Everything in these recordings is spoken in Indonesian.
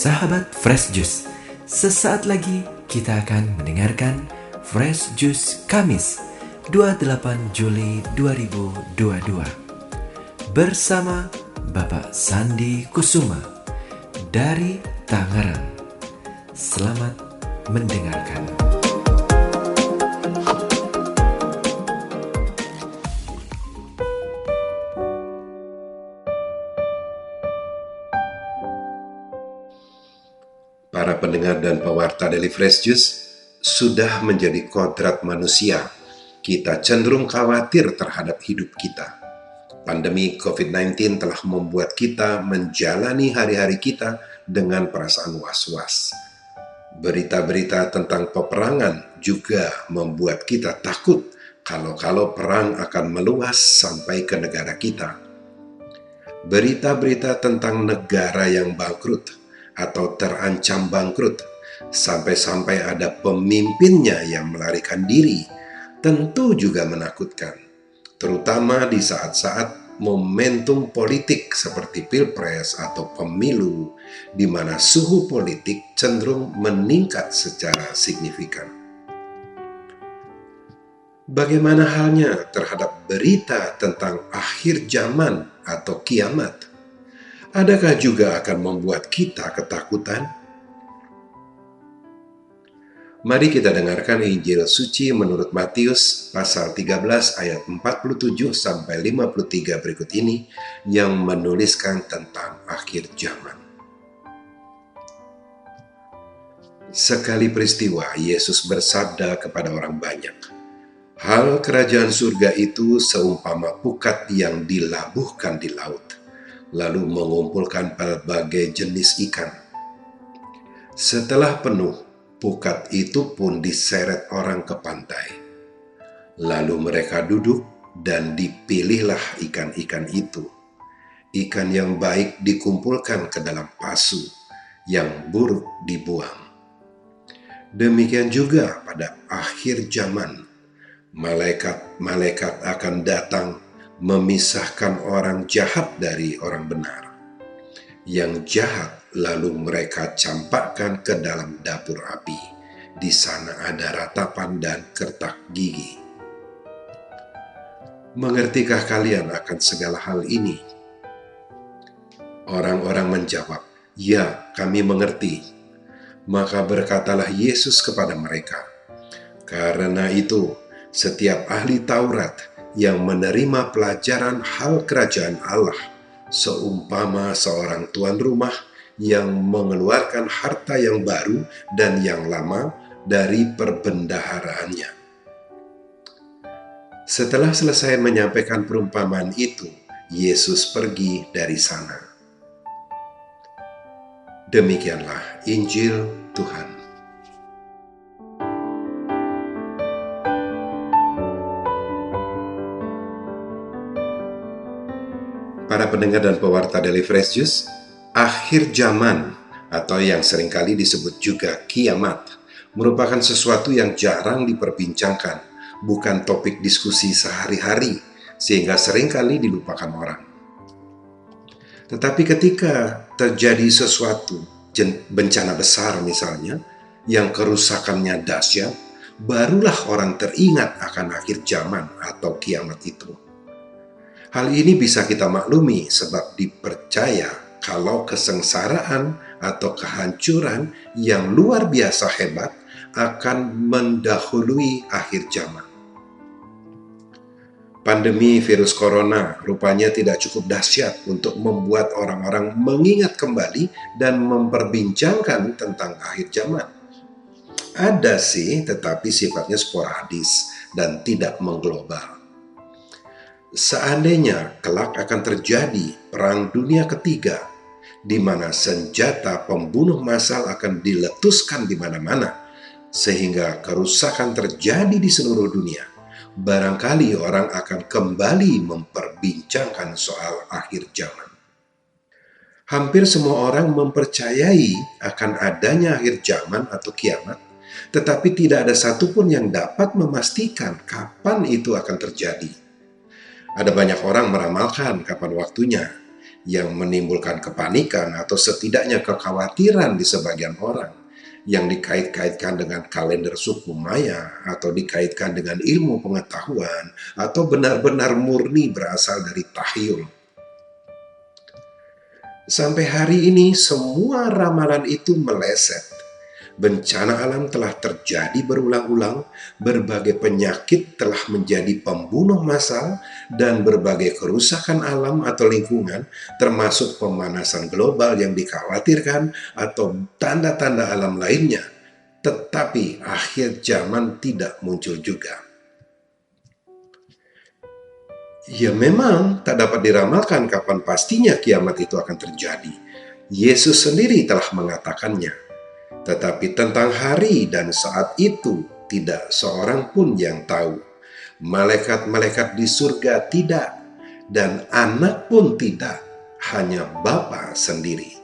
Sahabat Fresh Juice, sesaat lagi kita akan mendengarkan Fresh Juice Kamis 28 Juli 2022 bersama Bapak Sandi Kusuma dari Tangerang. Selamat mendengarkan. Para pendengar dan pewarta Daily Fresh Juice, sudah menjadi kodrat manusia. Kita cenderung khawatir terhadap hidup kita. Pandemi COVID-19 telah membuat kita menjalani hari-hari kita dengan perasaan was-was. Berita-berita tentang peperangan juga membuat kita takut kalau perang akan meluas sampai ke negara kita. Berita-berita tentang negara yang bangkrut atau terancam bangkrut, sampai-sampai ada pemimpinnya yang melarikan diri, tentu juga menakutkan, terutama di saat-saat momentum politik seperti pilpres atau pemilu, di mana suhu politik cenderung meningkat secara signifikan. Bagaimana halnya terhadap berita tentang akhir zaman atau kiamat? Adakah juga akan membuat kita ketakutan? Mari kita dengarkan Injil suci menurut Matius pasal 13 ayat 47 sampai 53 berikut ini yang menuliskan tentang akhir zaman. Sekali peristiwa, Yesus bersabda kepada orang banyak, "Hal kerajaan surga itu seumpama pukat yang dilabuhkan di laut, lalu mengumpulkan berbagai jenis ikan. Setelah penuh, pukat itu pun diseret orang ke pantai. Lalu mereka duduk dan dipilihlah ikan-ikan itu. Ikan yang baik dikumpulkan ke dalam pasu, yang buruk dibuang. Demikian juga pada akhir zaman, malaikat-malaikat akan datang memisahkan orang jahat dari orang benar. Yang jahat lalu mereka campakkan ke dalam dapur api. Di sana ada ratapan dan kertak gigi." "Mengertikah kalian akan segala hal ini?" Orang-orang menjawab, "Ya, kami mengerti." Maka berkatalah Yesus kepada mereka, "Karena itu, setiap ahli Taurat yang menerima pelajaran hal kerajaan Allah seumpama seorang tuan rumah yang mengeluarkan harta yang baru dan yang lama dari perbendaharaannya." Setelah selesai menyampaikan perumpamaan itu, Yesus pergi dari sana. Demikianlah Injil Tuhan. Para pendengar dan pewarta Daily Fresh Juice, akhir zaman atau yang seringkali disebut juga kiamat merupakan sesuatu yang jarang diperbincangkan, bukan topik diskusi sehari-hari, sehingga seringkali dilupakan orang. Tetapi ketika terjadi sesuatu, bencana besar misalnya, yang kerusakannya dahsyat, barulah orang teringat akan akhir zaman atau kiamat itu. Hal ini bisa kita maklumi sebab dipercaya kalau kesengsaraan atau kehancuran yang luar biasa hebat akan mendahului akhir zaman. Pandemi virus corona rupanya tidak cukup dahsyat untuk membuat orang-orang mengingat kembali dan memperbincangkan tentang akhir zaman. Ada sih, tetapi sifatnya sporadis dan tidak mengglobal. Seandainya kelak akan terjadi Perang Dunia Ketiga, di mana senjata pembunuh massal akan diletuskan di mana-mana, sehingga kerusakan terjadi di seluruh dunia, barangkali orang akan kembali memperbincangkan soal akhir zaman. Hampir semua orang mempercayai akan adanya akhir zaman atau kiamat, tetapi tidak ada satupun yang dapat memastikan kapan itu akan terjadi. Ada banyak orang meramalkan kapan waktunya, yang menimbulkan kepanikan atau setidaknya kekhawatiran di sebagian orang yang dikait-kaitkan dengan kalender suku Maya atau dikaitkan dengan ilmu pengetahuan atau benar-benar murni berasal dari tahyul. Sampai hari ini semua ramalan itu meleset. Bencana alam telah terjadi berulang-ulang, berbagai penyakit telah menjadi pembunuh massal, dan berbagai kerusakan alam atau lingkungan, termasuk pemanasan global yang dikhawatirkan atau tanda-tanda alam lainnya. Tetapi akhir zaman tidak muncul juga. Ya memang tak dapat diramalkan kapan pastinya kiamat itu akan terjadi. Yesus sendiri telah mengatakannya. Tetapi tentang hari dan saat itu tidak seorang pun yang tahu. Malaikat-malaikat di surga tidak, dan anak pun tidak, hanya Bapa sendiri.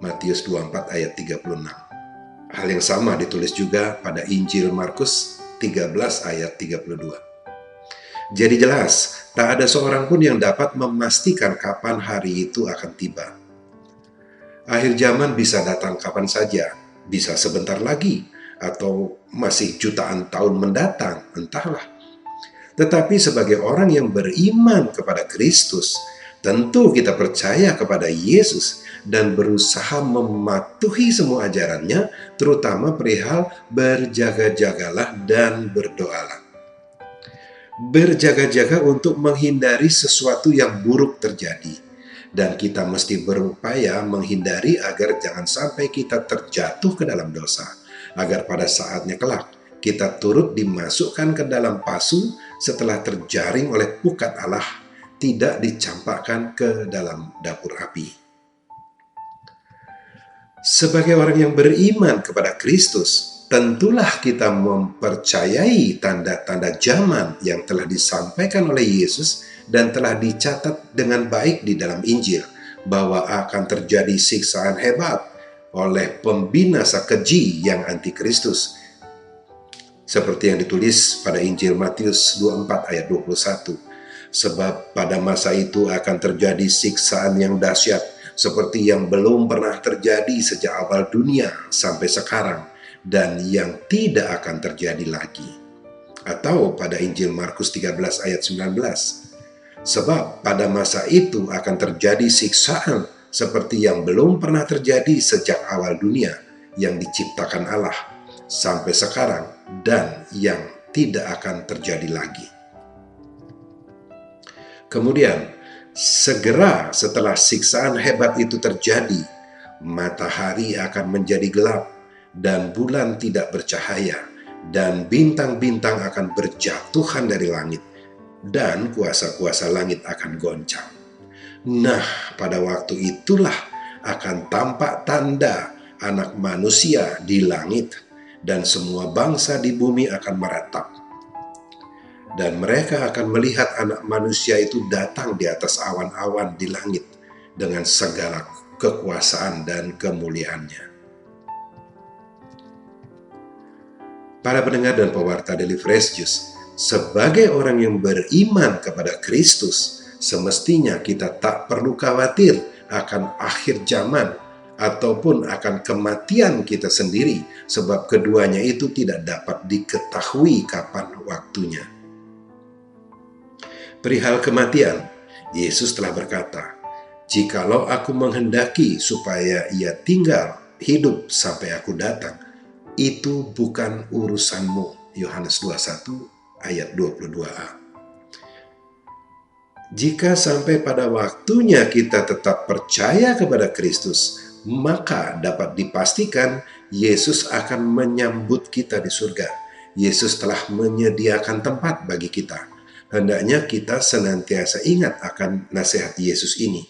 Matius 24 ayat 36. Hal yang sama ditulis juga pada Injil Markus 13 ayat 32. Jadi jelas, tak ada seorang pun yang dapat memastikan kapan hari itu akan tiba. Akhir zaman bisa datang kapan saja, bisa sebentar lagi, atau masih jutaan tahun mendatang, entahlah. Tetapi sebagai orang yang beriman kepada Kristus, tentu kita percaya kepada Yesus dan berusaha mematuhi semua ajarannya, terutama perihal berjaga-jagalah dan berdoalah. Berjaga-jaga untuk menghindari sesuatu yang buruk terjadi. Dan kita mesti berupaya menghindari agar jangan sampai kita terjatuh ke dalam dosa, agar pada saatnya kelak kita turut dimasukkan ke dalam pasu setelah terjaring oleh pukat Allah, tidak dicampakkan ke dalam dapur api. Sebagai orang yang beriman kepada Kristus, tentulah kita mempercayai tanda-tanda zaman yang telah disampaikan oleh Yesus dan telah dicatat dengan baik di dalam Injil, bahwa akan terjadi siksaan hebat oleh pembinasa keji yang antikristus. Seperti yang ditulis pada Injil Matius 24 ayat 21. Sebab pada masa itu akan terjadi siksaan yang dahsyat, seperti yang belum pernah terjadi sejak awal dunia sampai sekarang, dan yang tidak akan terjadi lagi. Atau pada Injil Markus 13 ayat 19. Sebab pada masa itu akan terjadi siksaan seperti yang belum pernah terjadi sejak awal dunia yang diciptakan Allah sampai sekarang, dan yang tidak akan terjadi lagi. Kemudian, segera setelah siksaan hebat itu terjadi, matahari akan menjadi gelap dan bulan tidak bercahaya, dan bintang-bintang akan berjatuhan dari langit, dan kuasa-kuasa langit akan goncang. Nah, pada waktu itulah akan tampak tanda Anak Manusia di langit, dan semua bangsa di bumi akan meratap. Dan mereka akan melihat Anak Manusia itu datang di atas awan-awan di langit dengan segala kekuasaan dan kemuliaannya. Para pendengar dan pewarta Daily Fresh Juice, sebagai orang yang beriman kepada Kristus, semestinya kita tak perlu khawatir akan akhir zaman ataupun akan kematian kita sendiri, sebab keduanya itu tidak dapat diketahui kapan waktunya. Perihal kematian, Yesus telah berkata, "Jikalau aku menghendaki supaya ia tinggal hidup sampai aku datang, itu bukan urusanmu." Yohanes 21 ayat 22a. Jika sampai pada waktunya kita tetap percaya kepada Kristus, maka dapat dipastikan Yesus akan menyambut kita di surga. Yesus telah menyediakan tempat bagi kita. Hendaknya kita senantiasa ingat akan nasihat Yesus ini.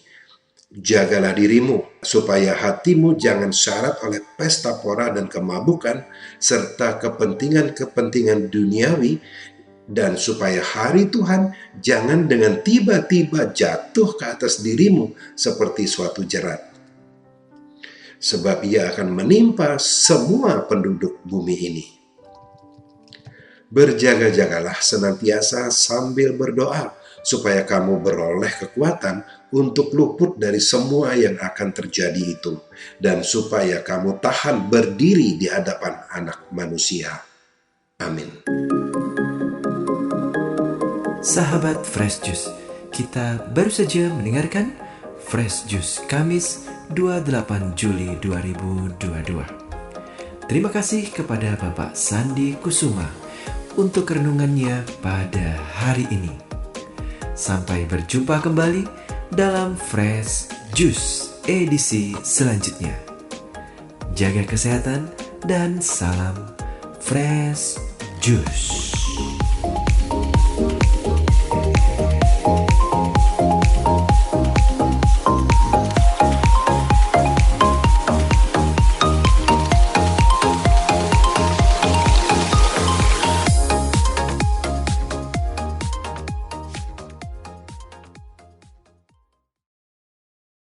Jagalah dirimu, supaya hatimu jangan syarat oleh pesta pora dan kemabukan, serta kepentingan-kepentingan duniawi, dan supaya hari Tuhan jangan dengan tiba-tiba jatuh ke atas dirimu seperti suatu jerat. Sebab ia akan menimpa semua penduduk bumi ini. Berjaga-jagalah senantiasa sambil berdoa, supaya kamu beroleh kekuatan untuk luput dari semua yang akan terjadi itu, dan supaya kamu tahan berdiri di hadapan Anak Manusia. Amin. Sahabat Fresh Juice, kita baru saja mendengarkan Fresh Juice Kamis 28 Juli 2022. Terima kasih kepada Bapak Sandi Kusuma untuk renungannya pada hari ini. Sampai berjumpa kembali dalam Fresh Juice edisi selanjutnya. Jaga kesehatan dan salam Fresh Juice.